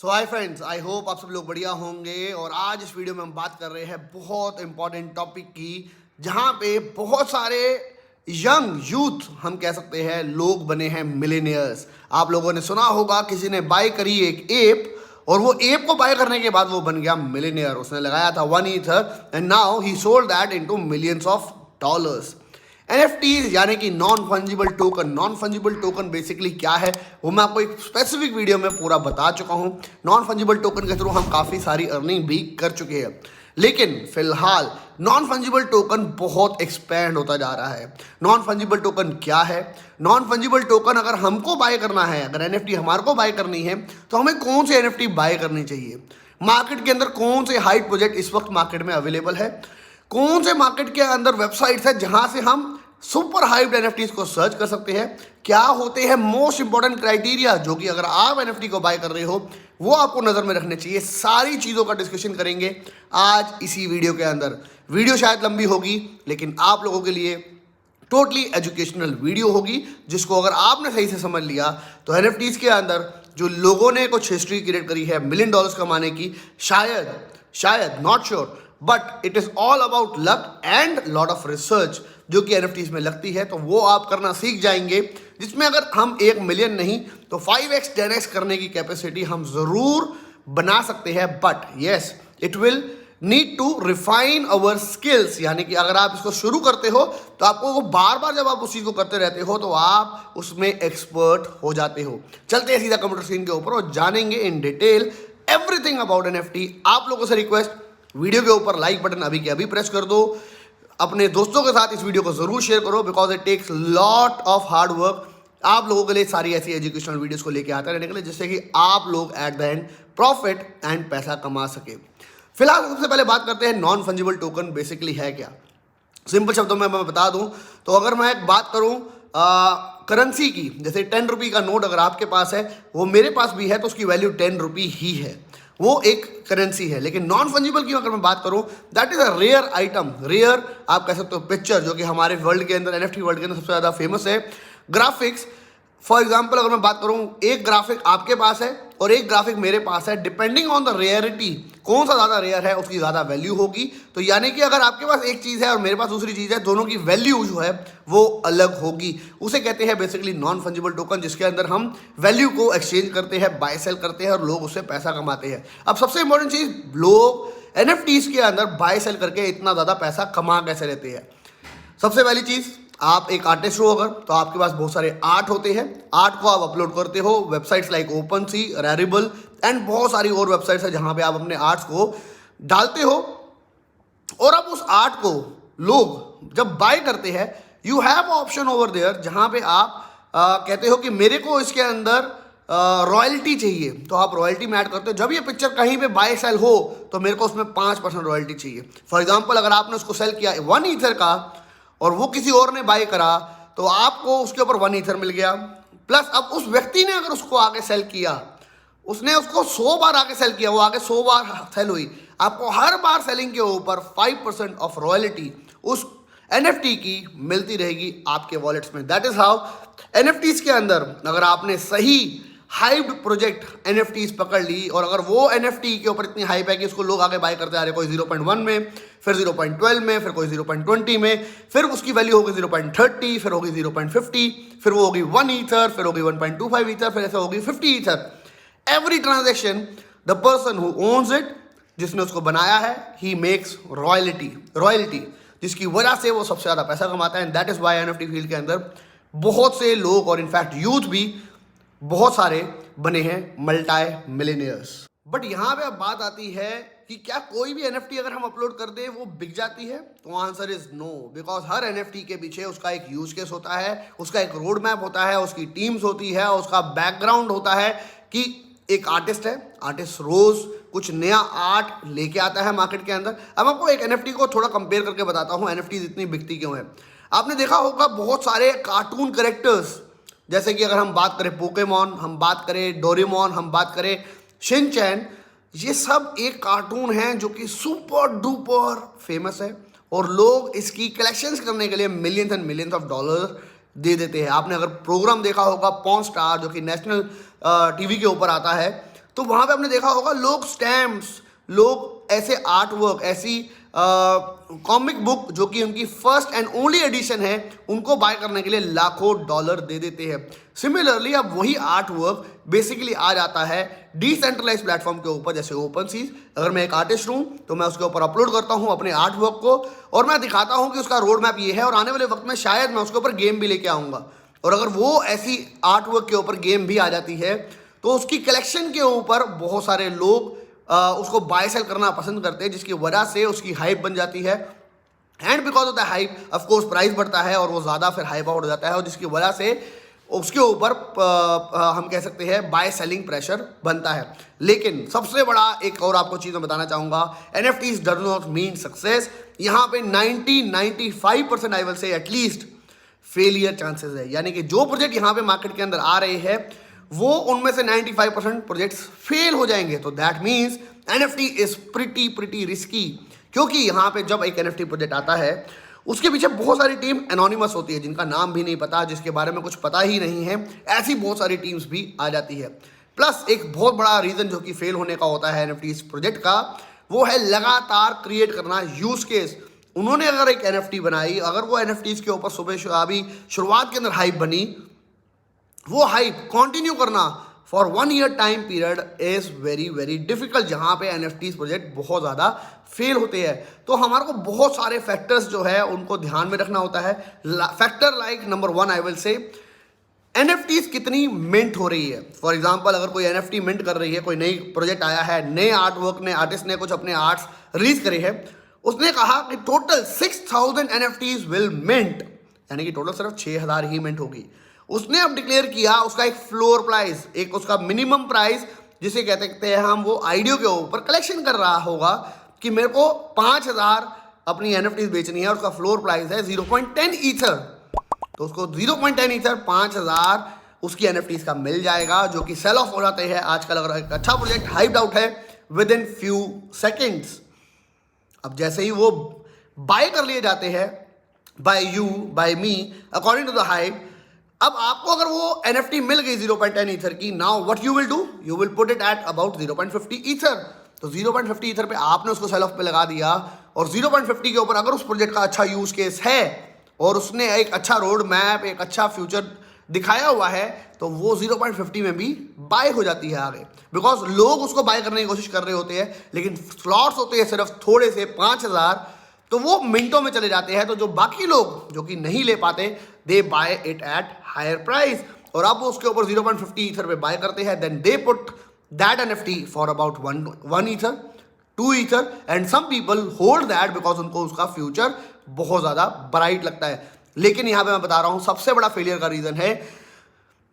So hi friends, I hope आप सब लोग बढ़िया होंगे। और आज इस वीडियो में हम बात कर रहे हैं बहुत इंपॉर्टेंट टॉपिक की, जहां पे बहुत सारे यंग यूथ, हम कह सकते हैं, लोग बने हैं मिलेनियर्स। आप लोगों ने सुना होगा किसी ने बाय करी एक ऐप, और वो ऐप को बाय करने के बाद वो बन गया मिलेनियर। उसने लगाया था 1 ether and now he sold that into millions of dollars. NFTs यानी कि non fungible token. Non fungible token basically क्या है वो मैं आपको एक स्पेसिफिक वीडियो में पूरा बता चुका हूं। नॉन फंजिबल टोकन के थ्रू हम काफ़ी सारी अर्निंग भी कर चुके हैं, लेकिन फिलहाल नॉन फंजिबल टोकन बहुत एक्सपेंड होता जा रहा है। नॉन फंजिबल टोकन क्या है? नॉन फंजिबल टोकन अगर हमको बाय करना है, अगर NFT हमारे को बाय करनी है, तो हमें कौन से NFT बाय करनी चाहिए? मार्केट के अंदर कौन से हाइट प्रोजेक्ट इस वक्त मार्केट में अवेलेबल है? कौन से मार्केट के अंदर वेबसाइट्स है जहां से हम सुपर हाइप्ड NFTs को सर्च कर सकते हैं? क्या होते हैं मोस्ट इंपॉर्टेंट क्राइटेरिया जो कि अगर आप NFT को बाय कर रहे हो वो आपको नजर में रखने चाहिए? सारी चीजों का डिस्कशन करेंगे आज इसी वीडियो के अंदर। वीडियो शायद लंबी होगी, लेकिन आप लोगों के लिए टोटली एजुकेशनल वीडियो होगी, जिसको अगर आपने सही से समझ लिया तो NFTs के अंदर जो लोगों ने कुछ हिस्ट्री क्रिएट करी है $1 मिलियन कमाने की, शायद not sure, but it is all about luck and lot of research जो कि NFTs में लगती है, तो वो आप करना सीख जाएंगे, जिसमें अगर हम 1 मिलियन नहीं तो 5x 10x करने की कैपेसिटी हम जरूर बना सकते हैं। But yes, it will need to refine our skills. यानी कि अगर आप इसको शुरू करते हो तो आपको वो बार बार जब आप उस चीज को करते रहते हो तो आप उसमें एक्सपर्ट हो जाते हो। चलते हैं सीधा कंप्यूटर स्क्रीन के ऊपर और जानेंगे in detail everything about NFT। आप लोगों से रिक्वेस्ट, वीडियो के ऊपर लाइक बटन अभी के अभी प्रेस कर दो। अपने दोस्तों के साथ इस वीडियो को जरूर शेयर करो, because it takes lot of hard work आप लोगों के लिए सारी ऐसी एजुकेशनल वीडियोस को लेके आते रहने के लिए, जिससे कि आप लोग at the end profit and पैसा कमा सके। फिलहाल सबसे पहले बात करते हैं नॉन फंजिबल टोकन बेसिकली है क्या। सिंपल शब्दों में मैं बता दूं तो अगर मैं एक बात करूं करेंसी की, जैसे 10 रुपये का नोट अगर आपके पास है, वो मेरे पास भी है, तो उसकी वैल्यू 10 रुपये ही है, वो एक करेंसी है। लेकिन नॉन फंजिबल की अगर मैं बात करूं, that is a rare item. Rare आप कह सकते हो पिक्चर, जो कि हमारे वर्ल्ड के अंदर, NFT वर्ल्ड के अंदर सबसे ज़्यादा फेमस है। ग्राफिक्स, फॉर एग्जाम्पल अगर मैं बात करूं, एक ग्राफिक आपके पास है और एक ग्राफिक मेरे पास है, डिपेंडिंग ऑन द रेयरिटी, कौन सा ज़्यादा रेयर है उसकी ज़्यादा वैल्यू होगी। तो यानी कि अगर आपके पास एक चीज़ है और मेरे पास दूसरी चीज़ है, दोनों की वैल्यू जो है वो अलग होगी। उसे कहते हैं बेसिकली नॉन फंजिबल टोकन, जिसके अंदर हम वैल्यू को एक्सचेंज करते हैं, बाय सेल करते हैं और लोग उससे पैसा कमाते हैं। अब सबसे इंपॉर्टेंट चीज़, लोग NFTs के अंदर बाय सेल करके इतना ज़्यादा पैसा कमा कैसे लेते हैं? सबसे पहली चीज़, आप एक आर्टिस्ट हो अगर, तो आपके पास बहुत सारे आर्ट होते हैं। आर्ट को आप अपलोड करते हो websites like OpenSea, Rarible and बहुत सारी और वेबसाइट्स है जहां पे आप अपने आर्ट्स को डालते हो। और अब उस आर्ट को लोग जब बाय करते हैं, you have option over there, जहां पे आप कहते हो कि मेरे को इसके अंदर रॉयल्टी चाहिए, तो आप रॉयल्टी में ऐड करते हो। जब ये पिक्चर कहीं पे बाय सेल हो तो मेरे को उसमें 5% रॉयल्टी चाहिए। फॉर एग्जाम्पल, अगर आपने उसको सेल किया 1 ईथर का और वो किसी और ने बाय करा, तो आपको उसके ऊपर 1 ईथर मिल गया। प्लस अब उस व्यक्ति ने अगर उसको आगे सेल किया, उसने उसको 100 बार आगे सेल किया, वो आगे 100 बार सेल हुई, आपको हर बार सेलिंग के ऊपर 5% ऑफ रॉयल्टी उस NFT की मिलती रहेगी आपके वॉलेट्स में। दैट इज हाउ NFTs के अंदर अगर आपने सही हाइप्ड प्रोजेक्ट NFTs पकड़ ली, और अगर वो NFT के ऊपर इतनी हाइप है कि उसको लोग आगे बाय करते आ रहे, कोई 0.1 में, फिर 0.12 में, फिर कोई 0.20 में, फिर उसकी वैल्यू होगी 0.30, फिर होगी 0.50, फिर वो होगी 1 ईथर, फिर होगी 1.25 ईथर, फिर ऐसे होगी 50 ether. Every transaction the person who owns it, जिसने उसको बनाया है, ही मेक्स रॉयल्टी, जिसकी वजह से वो सबसे ज़्यादा पैसा कमाता है। And that is why NFT field के अंदर बहुत से लोग, और इनफैक्ट यूथ भी बहुत सारे बने हैं मल्टी मिलियनियर्स। बट यहाँ पे अब बात आती है कि क्या कोई भी NFT अगर हम अपलोड कर दें वो बिक जाती है? तो आंसर इज नो, बिकॉज हर NFT के पीछे उसका एक यूज केस होता है, उसका एक रोड मैप होता है, उसकी टीम्स होती है, उसका बैकग्राउंड होता है कि एक आर्टिस्ट है, आर्टिस्ट रोज कुछ नया आर्ट लेके आता है मार्केट के अंदर। अब आपको एक NFT को थोड़ा कंपेयर करके बताता हूँ NFTs इतनी बिकती क्यों है। आपने देखा होगा बहुत सारे कार्टून कैरेक्टर्स, जैसे कि अगर हम बात करें पोकेमॉन, हम बात करें डोरेमोन, हम बात करें शिनचैन, ये सब एक कार्टून है जो कि सुपर डुपर फेमस है, और लोग इसकी कलेक्शंस करने के लिए millions and millions of dollar दे देते हैं। आपने अगर प्रोग्राम देखा होगा पॉन स्टार, जो कि नेशनल TV के ऊपर आता है, तो वहाँ पे आपने देखा होगा लोग स्टैम्प्स, लोग ऐसे आर्ट वर्क, ऐसी कॉमिक बुक जो कि उनकी फर्स्ट एंड ओनली एडिशन है, उनको बाय करने के लिए लाखों डॉलर दे देते हैं। सिमिलरली अब वही आर्ट वर्क बेसिकली आ जाता है डिसेंट्रलाइज प्लेटफॉर्म के ऊपर, जैसे ओपन सीज। अगर मैं एक आर्टिस्ट हूँ तो मैं उसके ऊपर अपलोड करता हूँ अपने आर्ट वर्क को, और मैं दिखाता हूँ कि उसका रोड मैप ये है, और आने वाले वक्त में शायद मैं उसके ऊपर गेम भी लेके आऊँगा। और अगर वो ऐसी आर्ट वर्क के ऊपर गेम भी आ जाती है तो उसकी कलेक्शन के ऊपर बहुत सारे लोग उसको बाय सेल करना पसंद करते हैं, जिसकी वजह से उसकी हाइप बन जाती है। And because of the hype of course price बढ़ता है और वो ज़्यादा फिर हाइप आउट हो जाता है, और जिसकी वजह से उसके ऊपर हम कह सकते हैं बाय सेलिंग प्रेशर बनता है। लेकिन सबसे बड़ा एक और आपको चीज़ मैं बताना चाहूँगा, NFTs does not mean success. यहाँ पे 95% I will say at least failure chances है, यानी कि जो प्रोजेक्ट यहाँ पे मार्केट के अंदर आ रहे हैं वो उनमें से 95% प्रोजेक्ट्स फेल हो जाएंगे। तो that means NFT is pretty risky, क्योंकि यहाँ पे जब एक NFT प्रोजेक्ट आता है उसके पीछे बहुत सारी टीम एनोनिमस होती है, जिनका नाम भी नहीं पता, जिसके बारे में कुछ पता ही नहीं है, ऐसी बहुत सारी टीम्स भी आ जाती है। प्लस एक बहुत बड़ा रीज़न जो कि फेल होने का होता है NFT प्रोजेक्ट का, वो है लगातार क्रिएट करना यूज केस। उन्होंने अगर एक NFT बनाई, अगर वो NFTs के ऊपर सुबह अभी शुरुआत के अंदर हाइप बनी, वो हाइप कंटिन्यू करना for 1 year time period is very difficult, जहाँ पे NFTs प्रोजेक्ट बहुत ज़्यादा फेल होते हैं। तो हमारे को बहुत सारे फैक्टर्स जो है उनको ध्यान में रखना होता है। Factor like number 1 I will say NFTs कितनी मिंट हो रही है। फॉर एग्जाम्पल अगर कोई NFT मिंट कर रही है, कोई नई प्रोजेक्ट आया है, नए आर्ट वर्क ने आर्टिस्ट ने कुछ अपने आर्ट्स रिलीज करे हैं, उसने कहा कि टोटल 6000 NFTs विल मिंट, यानी कि टोटल सिर्फ 6000 ही मिंट होगी। उसने अब डिक्लेयर किया उसका एक फ्लोर प्राइस, एक उसका मिनिमम प्राइस, जिसे कहते हैं हम, वो आइडियो के ऊपर कलेक्शन कर रहा होगा कि मेरे को 5000 अपनी NFTs बेचनी है और उसका फ्लोर प्राइस है 0.10 ईथर। तो उसको 0.10 ईथर 5000 उसकी NFTs का मिल जाएगा, जो कि सेल ऑफ हो जाते हैं आजकल। अगर एक अच्छा प्रोजेक्ट हाइप्ड आउट है विद इन फ्यू सेकेंड्स, अब जैसे ही वो बाय कर लिए जाते हैं buy you buy me according to the hype, अब आपको अगर वो NFT मिल गई 0.10 ईथर की, now what you will do, you will put it at about 0.50 ether. तो 0.50 ईथर पे आपने उसको सेल ऑफ पे लगा दिया, और 0.50 के ऊपर अगर उस प्रोजेक्ट का अच्छा यूज केस है और उसने एक अच्छा रोड मैप, एक अच्छा फ्यूचर दिखाया हुआ है, तो वो 0.50 में भी बाय हो जाती है आगे, बिकॉज लोग उसको बाय करने की कोशिश कर रहे होते हैं, लेकिन स्लॉट्स होते हैं सिर्फ थोड़े से 5000, तो वो मिनटों में चले जाते हैं। तो जो बाकी लोग जो कि नहीं ले पाते, they buy it at higher price, और अब वो उसके ऊपर 0.50 ईथर पे बाय करते हैं, then they put that NFT for about 1 ether 2 ether, and some people hold that because उनको उसका फ्यूचर बहुत ज़्यादा ब्राइट लगता है। लेकिन यहाँ पे मैं बता रहा हूँ सबसे बड़ा फेलियर का रीज़न है,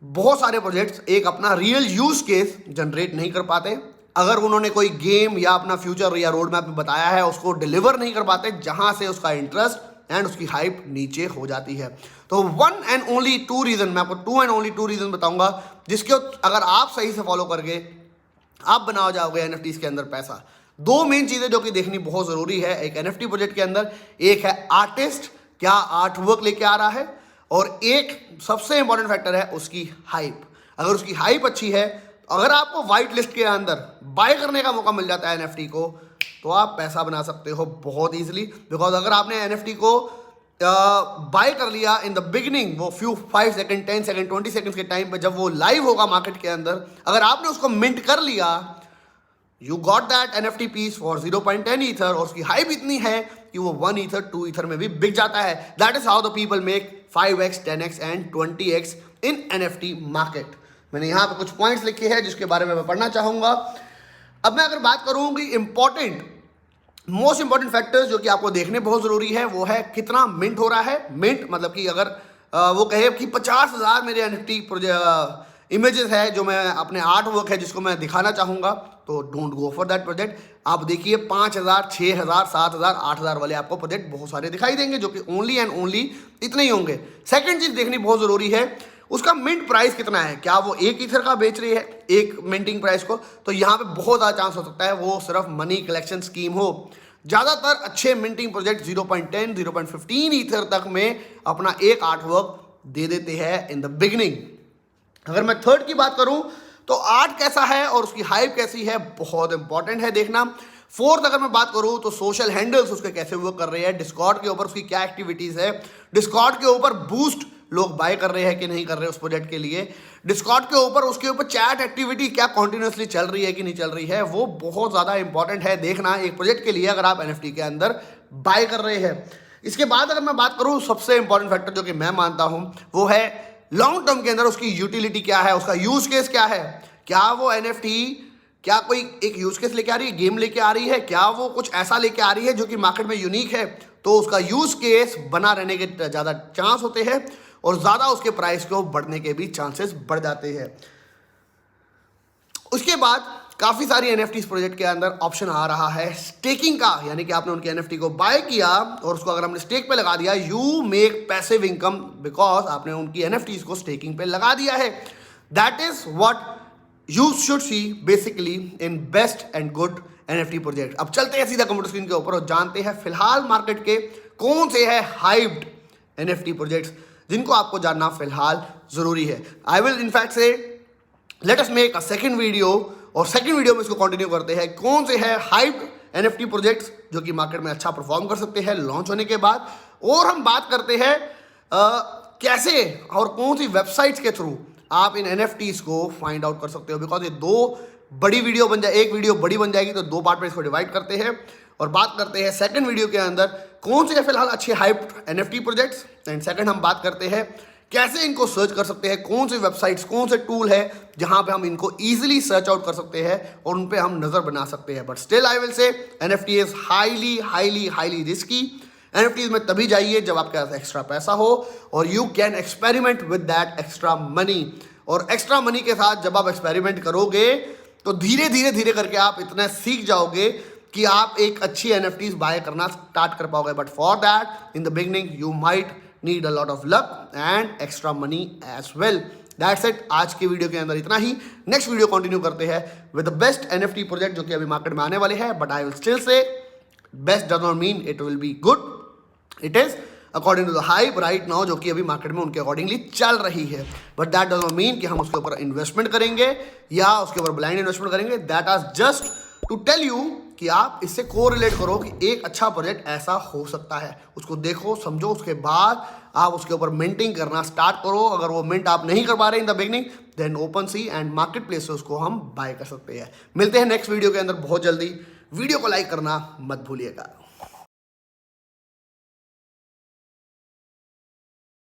बहुत सारे प्रोजेक्ट्स एक अपना रियल यूज केस जनरेट नहीं कर पाते। अगर उन्होंने कोई गेम या अपना फ्यूचर या रोड मैप में बताया है, उसको डिलीवर नहीं कर पाते, जहाँ से उसका इंटरेस्ट एंड उसकी हाइप नीचे हो जाती है। तो 1 and only 2 रीज़न, मैं आपको 2 and only 2 रीज़न बताऊंगा, जिसके अगर आप सही से फॉलो करके आप बना जाओगे NFTs के अंदर पैसा। 2 मेन चीज़ें जो कि देखनी बहुत ज़रूरी है एक NFT प्रोजेक्ट के अंदर, एक है आर्टिस्ट क्या आर्ट वर्क लेके आ रहा है, और एक सबसे इंपॉर्टेंट फैक्टर है उसकी हाइप। अगर उसकी हाइप अच्छी है, अगर आपको वाइट लिस्ट के अंदर बाय करने का मौका मिल जाता है NFT को, तो आप पैसा बना सकते हो बहुत ईजिली। बिकॉज अगर आपने NFT को बाय कर लिया इन द बिगिनिंग, वो फ्यू 5 सेकंड 10 सेकंड 20 सेकंड के टाइम पे जब वो लाइव होगा मार्केट के अंदर, अगर आपने उसको मिंट कर लिया, you got that NFT piece for 0.10 ether, और उसकी हाइप इतनी है कि वो 1 ईथर 2 ईथर में भी बिक जाता है। That is how the people make 5x 10x and 20x in NFT market. मैंने यहाँ पे कुछ पॉइंट्स लिखे हैं जिसके बारे में मैं पढ़ना चाहूँगा। अब मैं अगर बात करूँ कि मोस्ट इंपॉर्टेंट फैक्टर्स जो कि आपको देखने बहुत ज़रूरी है, वो है कितना मिंट हो रहा है। मिंट मतलब कि अगर वो कहे कि 50,000 मेरे NFT इमेजेस है जो मैं अपने आर्ट वर्क है जिसको मैं दिखाना चाहूँगा, तो don't go for that project. आप देखिए 5000, 6000, 7000, 8000 वाले आपको प्रोजेक्ट बहुत सारे दिखाई देंगे जो कि ओनली एंड ओनली इतने ही होंगे। सेकंड चीज़ देखनी बहुत ज़रूरी है, उसका मिंट प्राइस कितना है। क्या वो 1 ईथर का बेच रही है एक मिंटिंग प्राइस को, तो यहाँ पे बहुत ज़्यादा चांस हो सकता है वो सिर्फ मनी कलेक्शन स्कीम हो। ज़्यादातर अच्छे मिंटिंग प्रोजेक्ट 0.10, 0.15 ईथर तक में अपना एक आर्ट वर्क दे देते हैं इन द बिगिनिंग। अगर मैं थर्ड की बात करूं तो आर्ट कैसा है और उसकी हाइप कैसी है, बहुत इंपॉर्टेंट है देखना। फोर्थ अगर मैं बात करूं तो सोशल हैंडल्स उसके कैसे वर्क कर रहे हैं, डिस्कॉर्ड के ऊपर उसकी क्या एक्टिविटीज है, डिस्कॉर्ड के ऊपर बूस्ट लोग बाय कर रहे हैं कि नहीं कर रहे उस प्रोजेक्ट के लिए, डिस्कॉर्ड के ऊपर उसके ऊपर चैट एक्टिविटी क्या कॉन्टिन्यूसली चल रही है कि नहीं चल रही है, वो बहुत ज़्यादा इंपॉर्टेंट है देखना एक प्रोजेक्ट के लिए अगर आप NFT के अंदर बाय कर रहे हैं। इसके बाद अगर मैं बात करूं सबसे इंपॉर्टेंट फैक्टर जो कि मैं मानता हूं वो है लॉन्ग टर्म के अंदर उसकी यूटिलिटी क्या है, उसका यूज केस क्या है। क्या वो NFT क्या कोई एक यूज केस लेके आ रही है, गेम लेके आ रही है, क्या वो कुछ ऐसा लेके आ रही है जो कि मार्केट में यूनिक है, तो उसका यूज केस बना रहने के ज़्यादा चांस होते हैं और ज़्यादा उसके प्राइस को बढ़ने के भी चांसेस बढ़ जाते हैं। उसके बाद काफ़ी सारी NFTs प्रोजेक्ट के अंदर ऑप्शन आ रहा है स्टेकिंग का, यानी कि आपने उनके NFT को बाय किया और उसको अगर हमने स्टेक पे लगा दिया, you make passive income because आपने उनकी NFTs को स्टेकिंग पे लगा दिया है। That is what you should see basically in best and good NFT project. अब चलते हैं सीधा कंप्यूटर स्क्रीन के ऊपर और जानते हैं फिलहाल मार्केट के कौन से है हाइप्ड NFT प्रोजेक्ट्स जिनको आपको जानना फिलहाल जरूरी है। आई विल इनफैक्ट से let us make a second video और सेकंड वीडियो में इसको कंटिन्यू करते हैं कौन से है हाइप्ड NFT प्रोजेक्ट्स जो कि मार्केट में अच्छा परफॉर्म कर सकते हैं लॉन्च होने के बाद, और हम बात करते हैं कैसे और कौन सी वेबसाइट्स के थ्रू आप इन NFTs को फाइंड आउट कर सकते हो। बिकॉज ये दो बड़ी वीडियो बन जाए, एक वीडियो बड़ी बन जाएगी तो दो पार्ट में इसको डिवाइड करते हैं और बात करते हैं सेकंड वीडियो के अंदर कौन से फिलहाल अच्छे hyped NFT projects, and second हम बात करते हैं कैसे इनको सर्च कर सकते हैं, कौन से वेबसाइट्स कौन से टूल है जहां पे हम इनको इजीली सर्च आउट कर सकते हैं और उन पे हम नजर बना सकते हैं। But still I will say NFT is highly highly highly risky. NFTs में तभी जाइए जब आपके पास एक्स्ट्रा पैसा हो और you can experiment with that extra money. और एक्स्ट्रा मनी के साथ जब आप एक्सपेरिमेंट करोगे तो धीरे धीरे धीरे करके आप इतना सीख जाओगे कि आप एक अच्छी NFTs बाय करना स्टार्ट कर पाओगे। But for that in the beginning you might need a lot of luck and extra money as well. That's it, आज की वीडियो के अंदर इतना ही। नेक्स्ट वीडियो कंटिन्यू करते हैं with the best NFT project जो कि अभी मार्केट में आने वाले हैं। But I will still say best does not mean it will be good, it is according to the hype right now जो कि अभी मार्केट में उनके अकॉर्डिंगली चल रही है। But that does not mean कि हम उसके ऊपर इन्वेस्टमेंट करेंगे या उसके ऊपर ब्लाइंड इन्वेस्टमेंट करेंगे। That are just to tell you कि आप इससे कोरिलेट करो कि एक अच्छा प्रोजेक्ट ऐसा हो सकता है, उसको देखो समझो, उसके बाद आप उसके ऊपर मिंटिंग करना स्टार्ट करो। अगर वो मिंट आप नहीं कर पा रहे in the beginning then OpenSea and marketplace से उसको हम बाय कर सकते हैं। मिलते हैं नेक्स्ट वीडियो के अंदर बहुत जल्दी। वीडियो को लाइक करना मत भूलिएगा।